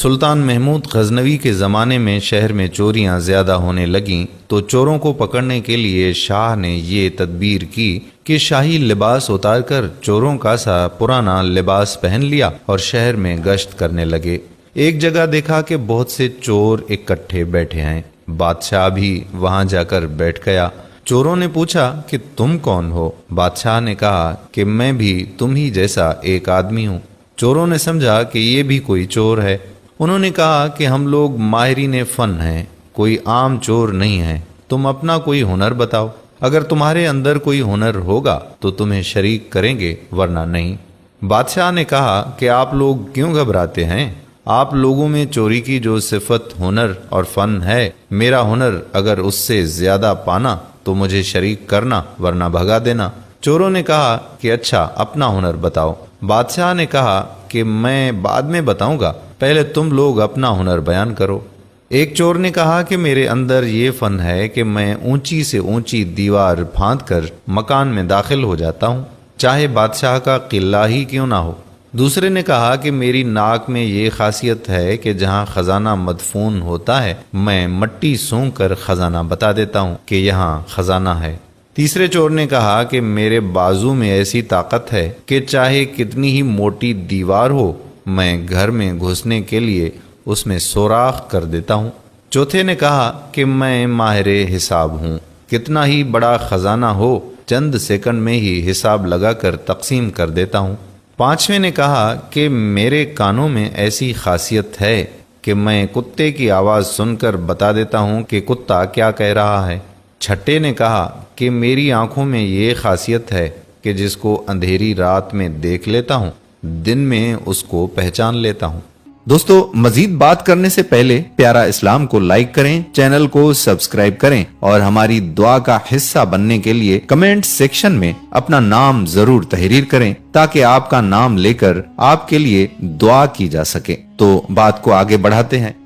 सुल्तान महमूद गजनवी के ज़माने में शहर में चोरियां ज़्यादा होने लगीं तो चोरों को पकड़ने के लिए शाह ने ये तदबीर की कि शाही लिबास उतारकर चोरों का सा पुराना लिबास पहन लिया और शहर में गश्त करने लगे। एक जगह देखा कि बहुत से चोर इकट्ठे बैठे हैं। बादशाह भी वहां जाकर बैठ गया। चोरों ने पूछा कि तुम कौन हो? बादशाह ने कहा कि मैं भी तुम ही जैसा एक आदमी हूँ। चोरों ने समझा कि ये भी कोई चोर है। उन्होंने कहा कि हम लोग माहिरीन फन हैं, कोई आम चोर नहीं है। तुम अपना कोई हुनर बताओ, अगर तुम्हारे अंदर कोई हुनर होगा तो तुम्हें शरीक करेंगे, वरना नहीं। बादशाह ने कहा कि आप लोग क्यों घबराते हैं? आप लोगों में चोरी की जो सिफत हुनर और फन है, मेरा हुनर अगर उससे ज्यादा पाना तो मुझे शरीक करना, वरना भगा देना। चोरों ने कहा कि अच्छा, अपना हुनर बताओ। बादशाह ने कहा कि मैं बाद में बताऊंगा, पहले तुम लोग अपना हुनर बयान करो। एक चोर ने कहा कि मेरे अंदर ये फन है कि मैं ऊंची से ऊंची दीवार फांद कर मकान में दाखिल हो जाता हूँ, चाहे बादशाह का किला ही क्यों ना हो। दूसरे ने कहा कि मेरी नाक में ये खासियत है कि जहाँ खजाना मदफून होता है, मैं मट्टी सूंघ कर खजाना बता देता हूँ कि यहाँ खजाना है। तीसरे चोर ने कहा कि मेरे बाजू में ऐसी ताकत है कि चाहे कितनी ही मोटी दीवार हो, मैं घर में घुसने के लिए उसमें सोराख कर देता हूँ। चौथे ने कहा कि मैं माहिर हिसाब हूँ, कितना ही बड़ा खजाना हो चंद सेकंड में ही हिसाब लगाकर तकसीम कर देता हूँ। पांचवें ने कहा कि मेरे कानों में ऐसी खासियत है कि मैं कुत्ते की आवाज़ सुनकर बता देता हूँ कि कुत्ता क्या कह रहा है। छठे ने कहा कि मेरी आंखों में ये खासियत है कि जिसको अंधेरी रात में देख लेता हूँ, दिन में उसको पहचान लेता हूँ। दोस्तों, मजीद बात करने से पहले प्यारा इस्लाम को लाइक करें, चैनल को सब्सक्राइब करें और हमारी दुआ का हिस्सा बनने के लिए कमेंट सेक्शन में अपना नाम जरूर तहरीर करें, ताकि आपका नाम लेकर आपके लिए दुआ की जा सके। तो बात को आगे बढ़ाते हैं।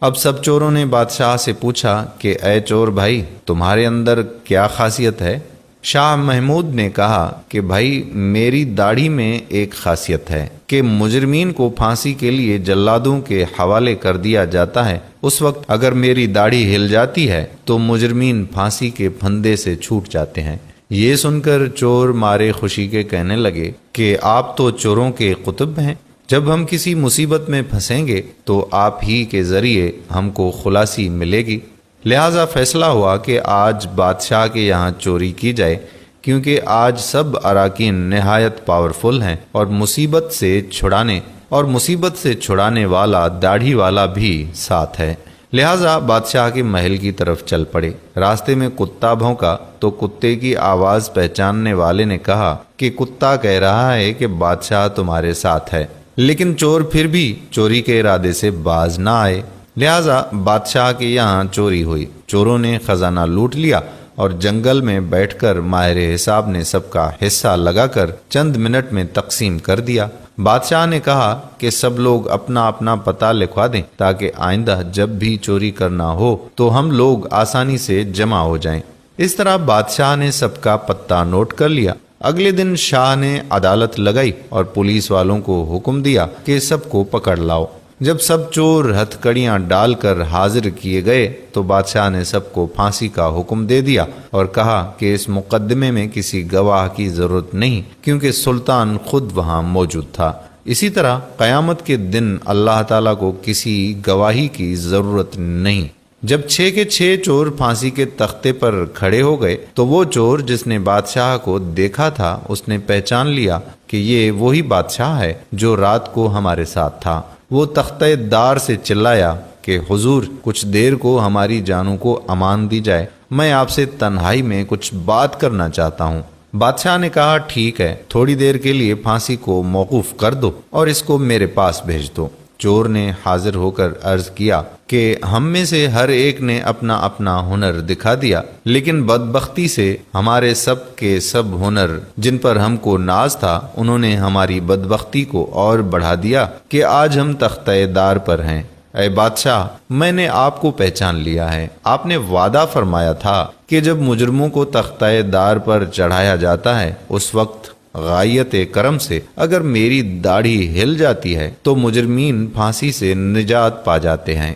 अब सब चोरों ने बादशाह से पूछा कि ऐ चोर भाई, तुम्हारे अंदर क्या खासियत है? शाह महमूद ने कहा कि भाई, मेरी दाढ़ी में एक खासियत है कि मुजरिमीन को फांसी के लिए जल्लादों के हवाले कर दिया जाता है। उस वक्त अगर मेरी दाढ़ी हिल जाती है तो मुजरिमीन फांसी के फंदे से छूट जाते हैं। ये सुनकर चोर मारे खुशी के कहने लगे कि आप तो चोरों के कुतुब हैं। जब हम किसी मुसीबत में फंसेंगे तो आप ही के जरिए हमको खुलासी मिलेगी। लिहाजा फैसला हुआ कि आज बादशाह के यहाँ चोरी की जाए, क्योंकि आज सब अराकीन निहायत पावरफुल हैं और मुसीबत से छुड़ाने वाला दाढ़ी वाला भी साथ है। लिहाजा बादशाह के महल की तरफ चल पड़े। रास्ते में कुत्ता भौंका तो कुत्ते की आवाज़ पहचानने वाले ने कहा कि कुत्ता कह रहा है कि बादशाह तुम्हारे साथ है। लेकिन चोर फिर भी चोरी के इरादे से बाज ना आए। लिहाजा बादशाह के यहाँ चोरी हुई। चोरों ने खजाना लूट लिया और जंगल में बैठकर माहिर हिसाब ने सबका हिस्सा लगाकर चंद मिनट में तकसीम कर दिया। बादशाह ने कहा कि सब लोग अपना अपना पता लिखवा दें, ताकि आइंदा जब भी चोरी करना हो तो हम लोग आसानी से जमा हो जाएं। इस तरह बादशाह ने सबका पत्ता नोट कर लिया। अगले दिन शाह ने अदालत लगाई और पुलिस वालों को हुक्म दिया कि सबको पकड़ लाओ। जब सब चोर हथकड़ियां डालकर हाजिर किए गए तो बादशाह ने सबको फांसी का हुक्म दे दिया और कहा कि इस मुकदमे में किसी गवाह की जरूरत नहीं, क्योंकि सुल्तान खुद वहां मौजूद था। इसी तरह कयामत के दिन अल्लाह ताला को किसी गवाही की जरूरत नहीं। जब 6 के 6 चोर फांसी के तख्ते पर खड़े हो गए तो वो चोर जिसने बादशाह को देखा था, उसने पहचान लिया कि ये वही बादशाह है जो रात को हमारे साथ था। वो तख्ते दार से चिल्लाया कि हुजूर, कुछ देर को हमारी जानों को अमान दी जाए, मैं आपसे तन्हाई में कुछ बात करना चाहता हूँ। बादशाह ने कहा ठीक है, थोड़ी देर के लिए फांसी को मौकूफ कर दो और इसको मेरे पास भेज दो। चोर ने हाजिर होकर अर्ज किया कि हम में से हर एक ने अपना अपना हुनर दिखा दिया, लेकिन बदबख्ती से हमारे सब के सब हुनर जिन पर हमको नाज था, उन्होंने हमारी बदबख्ती को और बढ़ा दिया कि आज हम तख्ते-ए-दार पर हैं। ऐ बादशाह, मैंने आपको पहचान लिया है। आपने वादा फरमाया था कि जब मुजरमों को तख्ते-ए-दार पर चढ़ाया जाता है उस वक्त غایت کرم سے اگر میری داڑھی ہل جاتی ہے تو مجرمین پھانسی سے نجات پا جاتے ہیں،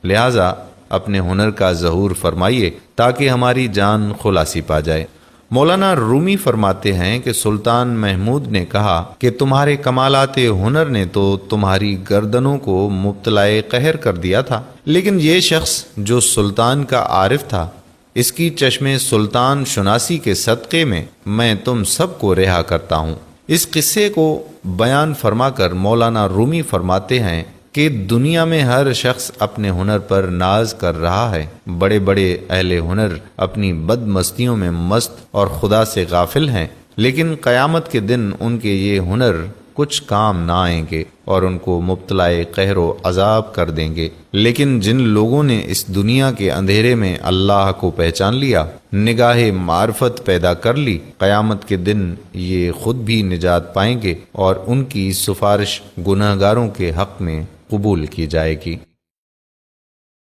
لہذا اپنے ہنر کا ظہور فرمائیے تاکہ ہماری جان خلاصی پا جائے۔ مولانا رومی فرماتے ہیں کہ سلطان محمود نے کہا کہ تمہارے کمالات ہنر نے تو تمہاری گردنوں کو مبتلا قہر کر دیا تھا، لیکن یہ شخص جو سلطان کا عارف تھا، اس کی چشم سلطان شناسی کے صدقے میں تم سب کو رہا کرتا ہوں۔ اس قصے کو بیان فرما کر مولانا رومی فرماتے ہیں کہ دنیا میں ہر شخص اپنے ہنر پر ناز کر رہا ہے، بڑے بڑے اہل ہنر اپنی بد مستیوں میں مست اور خدا سے غافل ہیں، لیکن قیامت کے دن ان کے یہ ہنر کچھ کام نہ آئیں گے اور ان کو مبتلا قہر و عذاب کر دیں گے۔ لیکن جن لوگوں نے اس دنیا کے اندھیرے میں اللہ کو پہچان لیا، نگاہ معرفت پیدا کر لی، قیامت کے دن یہ خود بھی نجات پائیں گے اور ان کی سفارش گناہگاروں کے حق میں قبول کی جائے گی۔